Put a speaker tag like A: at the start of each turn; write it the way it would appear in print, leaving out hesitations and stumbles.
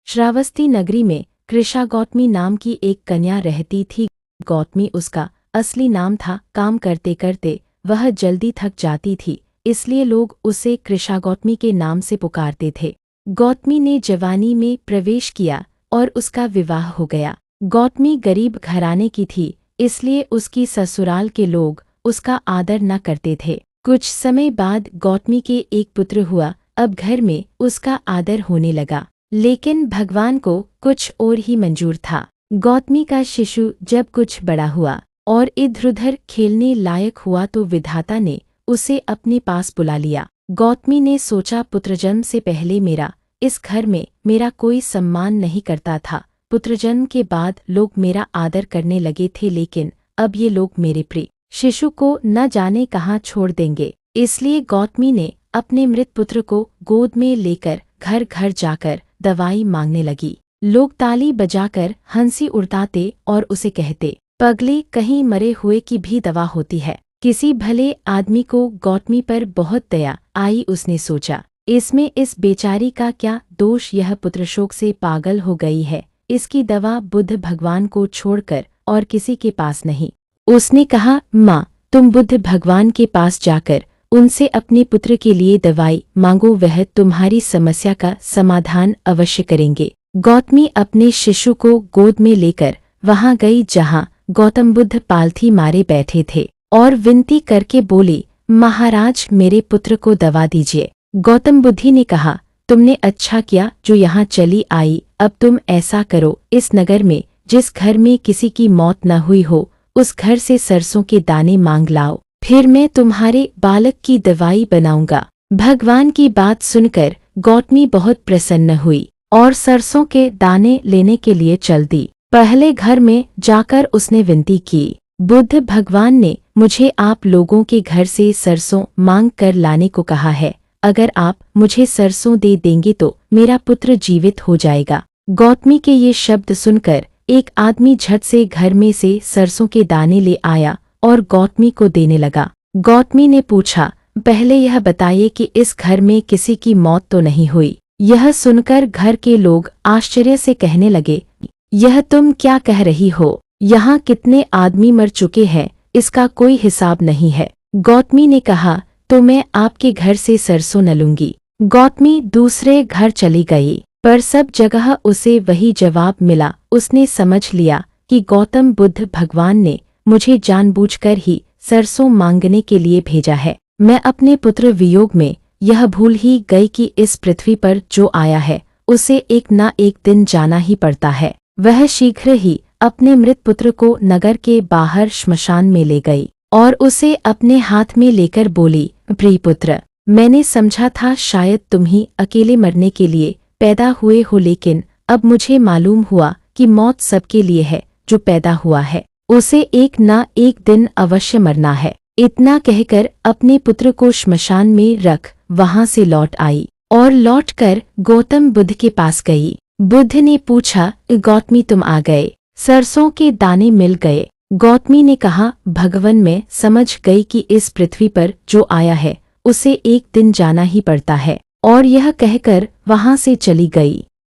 A: श्रावस्ती नगरी में कृषा गौतमी नाम की एक कन्या रहती थी। गौतमी उसका असली नाम था। काम करते करते वह जल्दी थक जाती थी, इसलिए लोग उसे कृषा गौतमी के नाम से पुकारते थे। गौतमी ने जवानी में प्रवेश किया और उसका विवाह हो गया। गौतमी गरीब घराने की थी, इसलिए उसकी ससुराल के लोग उसका आदर न करते थे। कुछ समय बाद गौतमी के एक पुत्र हुआ। अब घर में उसका आदर होने लगा, लेकिन भगवान को कुछ और ही मंजूर था। गौतमी का शिशु जब कुछ बड़ा हुआ और इधर-उधर खेलने लायक हुआ तो विधाता ने उसे अपने पास बुला लिया। गौतमी ने सोचा, पुत्र जन्म से पहले इस घर में मेरा कोई सम्मान नहीं करता था। पुत्र जन्म के बाद लोग मेरा आदर करने लगे थे, लेकिन अब ये लोग मेरे प्रिय शिशु को न जाने कहाँ छोड़ देंगे। इसलिए गौतमी ने अपने मृत पुत्र को गोद में लेकर घर घर जाकर दवाई मांगने लगी। लोग ताली बजाकर हंसी उड़ाते और उसे कहते, पगली, कहीं मरे हुए की भी दवा होती है। किसी भले आदमी को गौतमी पर बहुत दया आई। उसने सोचा, इसमें इस बेचारी का क्या दोष, यह पुत्र शोक से पागल हो गई है। इसकी दवा बुद्ध भगवान को छोड़कर और किसी के पास नहीं। उसने कहा, माँ, तुम बुद्ध भगवान के पास जाकर उनसे अपने पुत्र के लिए दवाई मांगो, वह तुम्हारी समस्या का समाधान अवश्य करेंगे। गौतमी अपने शिशु को गोद में लेकर वहां गई जहां गौतम बुद्ध पालथी मारे बैठे थे और विनती करके बोली, महाराज, मेरे पुत्र को दवा दीजिए। गौतम बुद्धि ने कहा, तुमने अच्छा किया जो यहाँ चली आई। अब तुम ऐसा करो, इस नगर में जिस घर में किसी की मौत न हुई हो उस घर से सरसों के दाने मांग लाओ, फिर मैं तुम्हारे बालक की दवाई बनाऊंगा। भगवान की बात सुनकर गौतमी बहुत प्रसन्न हुई और सरसों के दाने लेने के लिए चल दी। पहले घर में जाकर उसने विनती की, बुद्ध भगवान ने मुझे आप लोगों के घर से सरसों मांग कर लाने को कहा है। अगर आप मुझे सरसों दे देंगे तो मेरा पुत्र जीवित हो जाएगा। गौतमी के ये शब्द सुनकर एक आदमी झट से घर में से सरसों के दाने ले आया और गौतमी को देने लगा। गौतमी ने पूछा, पहले यह बताइए कि इस घर में किसी की मौत तो नहीं हुई। यह सुनकर घर के लोग आश्चर्य से कहने लगे, यह तुम क्या कह रही हो? यहाँ कितने आदमी मर चुके हैं, इसका कोई हिसाब नहीं है। गौतमी ने कहा, तो मैं आपके घर से सरसों न लूंगी। गौतमी दूसरे घर चली गई, पर सब जगह उसे वही जवाब मिला। उसने समझ लिया कि गौतम बुद्ध भगवान ने मुझे जानबूझकर ही सरसों मांगने के लिए भेजा है। मैं अपने पुत्र वियोग में यह भूल ही गई कि इस पृथ्वी पर जो आया है उसे एक न एक दिन जाना ही पड़ता है। वह शीघ्र ही अपने मृत पुत्र को नगर के बाहर श्मशान में ले गई और उसे अपने हाथ में लेकर बोली, प्रिय पुत्र, मैंने समझा था शायद तुम ही अकेले मरने के लिए पैदा हुए हो, लेकिन अब मुझे मालूम हुआ कि मौत सबके लिए है। जो पैदा हुआ है उसे एक न एक दिन अवश्य मरना है। इतना कहकर अपने पुत्र को श्मशान में रख वहां से लौट आई और लौटकर गौतम बुद्ध के पास गई। बुद्ध ने पूछा, गौतमी, तुम आ गए, सरसों के दाने मिल गए? गौतमी ने कहा, भगवान, मैं समझ गई कि इस पृथ्वी पर जो आया है उसे एक दिन जाना ही पड़ता है, और यह कहकर वहां से चली गई।